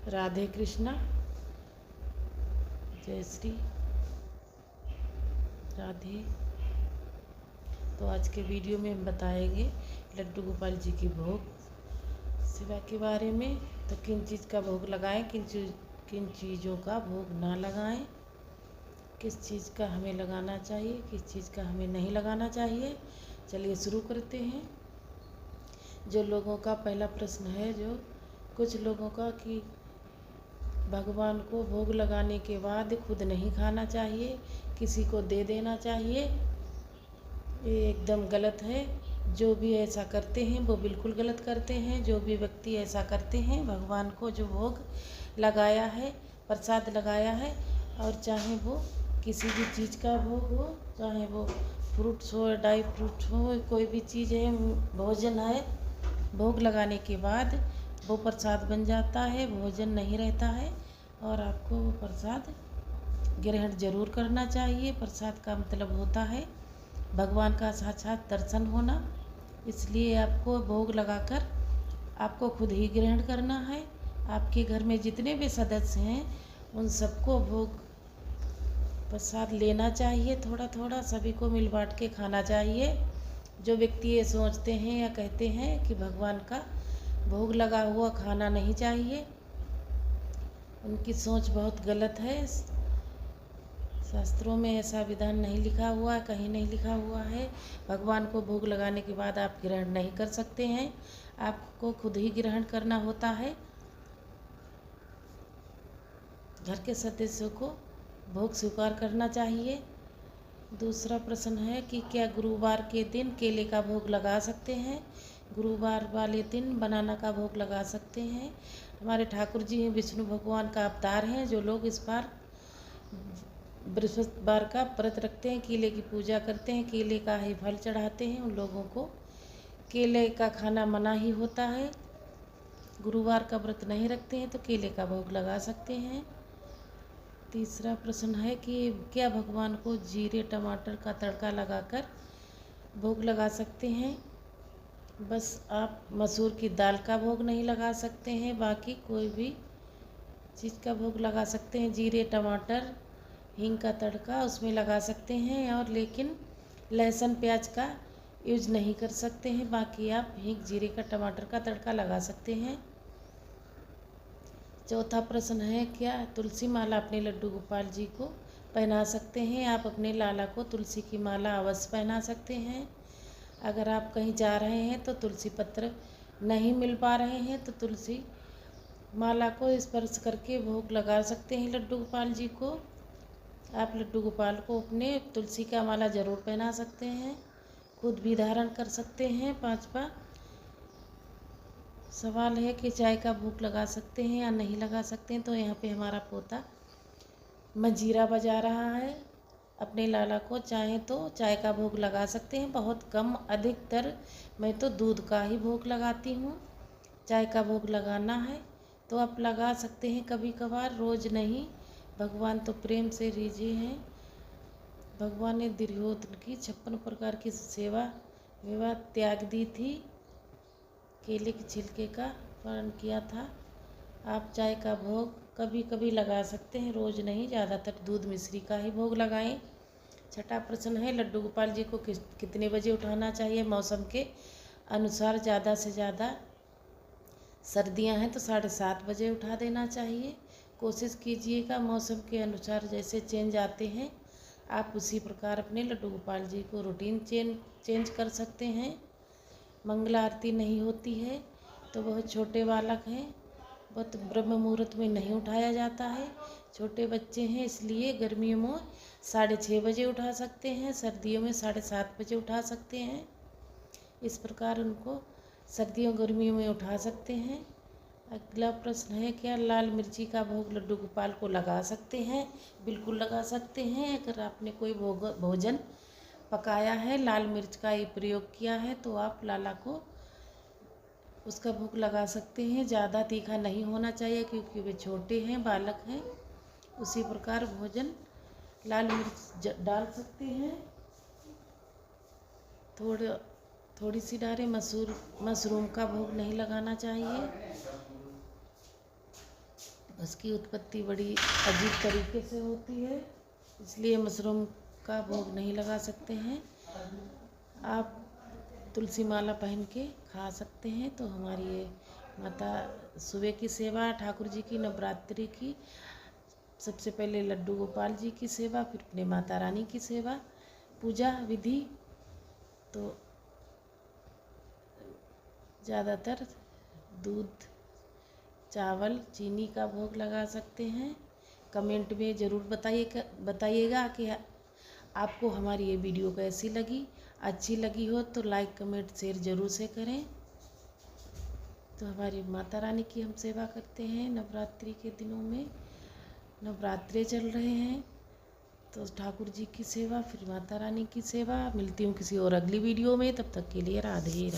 राधे कृष्णा। जय श्री राधे। तो आज के वीडियो में हम बताएंगे लड्डू गोपाल जी की भोग सेवा के बारे में। तो किन चीज़ का भोग लगाएं, किन चीज़ों का भोग ना लगाएं, किस चीज़ का हमें लगाना चाहिए, किस चीज़ का हमें नहीं लगाना चाहिए। चलिए शुरू करते हैं। जो लोगों का पहला प्रश्न है, जो कुछ लोगों का कि भगवान को भोग लगाने के बाद खुद नहीं खाना चाहिए, किसी को दे देना चाहिए। ये एकदम गलत है। जो भी ऐसा करते हैं वो बिल्कुल गलत करते हैं। जो भी व्यक्ति ऐसा करते हैं, भगवान को जो भोग लगाया है, प्रसाद लगाया है, और चाहे वो किसी भी चीज़ का भोग हो, चाहे वो फ्रूट्स हो, ड्राई फ्रूट्स हो, कोई भी चीज़ है, भोजन है, भोग लगाने के बाद वो प्रसाद बन जाता है, भोजन नहीं रहता है। और आपको वो प्रसाद ग्रहण जरूर करना चाहिए। प्रसाद का मतलब होता है भगवान का साक्षात दर्शन होना। इसलिए आपको भोग लगाकर आपको खुद ही ग्रहण करना है। आपके घर में जितने भी सदस्य हैं उन सबको भोग प्रसाद लेना चाहिए। थोड़ा थोड़ा सभी को मिल बांट के खाना चाहिए। जो व्यक्ति ये सोचते हैं या कहते हैं कि भगवान का भोग लगा हुआ खाना नहीं चाहिए, उनकी सोच बहुत गलत है। शास्त्रों में ऐसा विधान नहीं लिखा हुआ है, कहीं नहीं लिखा हुआ है। भगवान को भोग लगाने के बाद आप ग्रहण नहीं कर सकते हैं, आपको खुद ही ग्रहण करना होता है। घर के सदस्यों को भोग स्वीकार करना चाहिए। दूसरा प्रश्न है कि क्या गुरुवार के दिन केले का भोग लगा सकते हैं? गुरुवार वाले दिन बनाना का भोग लगा सकते हैं। हमारे ठाकुर जी हैं, विष्णु भगवान का अवतार हैं। जो लोग इस बार बृहस्पतिवार का व्रत रखते हैं, केले की पूजा करते हैं, केले का ही फल चढ़ाते हैं, उन लोगों को केले का खाना मना ही होता है। गुरुवार का व्रत नहीं रखते हैं तो केले का भोग लगा सकते हैं। तीसरा प्रश्न है कि क्या भगवान को जीरे टमाटर का तड़का लगाकर भोग लगा सकते हैं? बस आप मसूर की दाल का भोग नहीं लगा सकते हैं, बाकी कोई भी चीज़ का भोग लगा सकते हैं। जीरे टमाटर हींग का तड़का उसमें लगा सकते हैं, और लेकिन लहसुन प्याज का यूज नहीं कर सकते हैं। बाकी आप हींग जीरे का टमाटर का तड़का लगा सकते हैं। चौथा प्रश्न है, क्या तुलसी माला अपने लड्डू गोपाल जी को पहना सकते हैं? आप अपने लाला को तुलसी की माला अवश्य पहना सकते हैं। अगर आप कहीं जा रहे हैं तो तुलसी पत्र नहीं मिल पा रहे हैं तो तुलसी माला को स्पर्श करके भोग लगा सकते हैं लड्डू गोपाल जी को। आप लड्डू गोपाल को अपने तुलसी का माला ज़रूर पहना सकते हैं, खुद भी धारण कर सकते हैं। पांचवा सवाल है कि चाय का भोग लगा सकते हैं या नहीं लगा सकते हैं। तो यहाँ पे हमारा पोता मंजीरा बजा रहा है। अपने लाला को चाहे तो चाय का भोग लगा सकते हैं, बहुत कम, अधिकतर मैं तो दूध का ही भोग लगाती हूँ। चाय का भोग लगाना है तो आप लगा सकते हैं कभी कभार, रोज़ नहीं। भगवान तो प्रेम से रीझे हैं। भगवान ने दुर्योधन की 56 प्रकार की सेवा विवाह त्याग दी थी, केले के छिलके का पालन किया था। आप चाय का भोग कभी कभी लगा सकते हैं, रोज़ नहीं। ज़्यादातर दूध मिश्री का ही भोग लगाएं। छठा प्रश्न है, लड्डू गोपाल जी को कितने बजे उठाना चाहिए? मौसम के अनुसार ज़्यादा से ज़्यादा सर्दियां हैं तो 7:30 बजे उठा देना चाहिए। कोशिश कीजिएगा मौसम के अनुसार जैसे चेंज आते हैं आप उसी प्रकार अपने लड्डू गोपाल जी को रूटीन चेंज कर सकते हैं। मंगला आरती नहीं होती है तो बहुत छोटे बालक हैं, बहुत ब्रह्म मुहूर्त में नहीं उठाया जाता है। छोटे बच्चे हैं इसलिए गर्मियों में 6:30 बजे उठा सकते हैं, सर्दियों में 7:30 बजे उठा सकते हैं। इस प्रकार उनको सर्दियों गर्मियों में उठा सकते हैं। अगला प्रश्न है, क्या लाल मिर्ची का भोग लड्डू गोपाल को लगा सकते हैं? बिल्कुल लगा सकते हैं। अगर आपने कोई भोजन पकाया है, लाल मिर्च का ये प्रयोग किया है, तो आप लाला को उसका भोग लगा सकते हैं। ज़्यादा तीखा नहीं होना चाहिए क्योंकि वे छोटे हैं, बालक हैं। उसी प्रकार भोजन लाल मिर्च डाल सकते हैं, थोड़ी सी डालें। मशरूम का भोग नहीं लगाना चाहिए। उसकी उत्पत्ति बड़ी अजीब तरीके से होती है, इसलिए मशरूम का भोग नहीं लगा सकते हैं। आप तुलसी माला पहन के खा सकते हैं। तो हमारी ये माता सुबह की सेवा, ठाकुर जी की नवरात्रि की, सबसे पहले लड्डू गोपाल जी की सेवा, फिर अपने माता रानी की सेवा, पूजा विधि। तो ज़्यादातर दूध, चावल, चीनी का भोग लगा सकते हैं। कमेंट में ज़रूर बताइएगा कि आपको हमारी ये वीडियो कैसी लगी। अच्छी लगी हो तो लाइक, कमेंट, शेयर ज़रूर से करें। तो हमारी माता रानी की हम सेवा करते हैं नवरात्रि के दिनों में। नवरात्रे चल रहे हैं तो ठाकुर जी की सेवा, फिर माता रानी की सेवा। मिलती हूँ किसी और अगली वीडियो में, तब तक के लिए राधे राधे।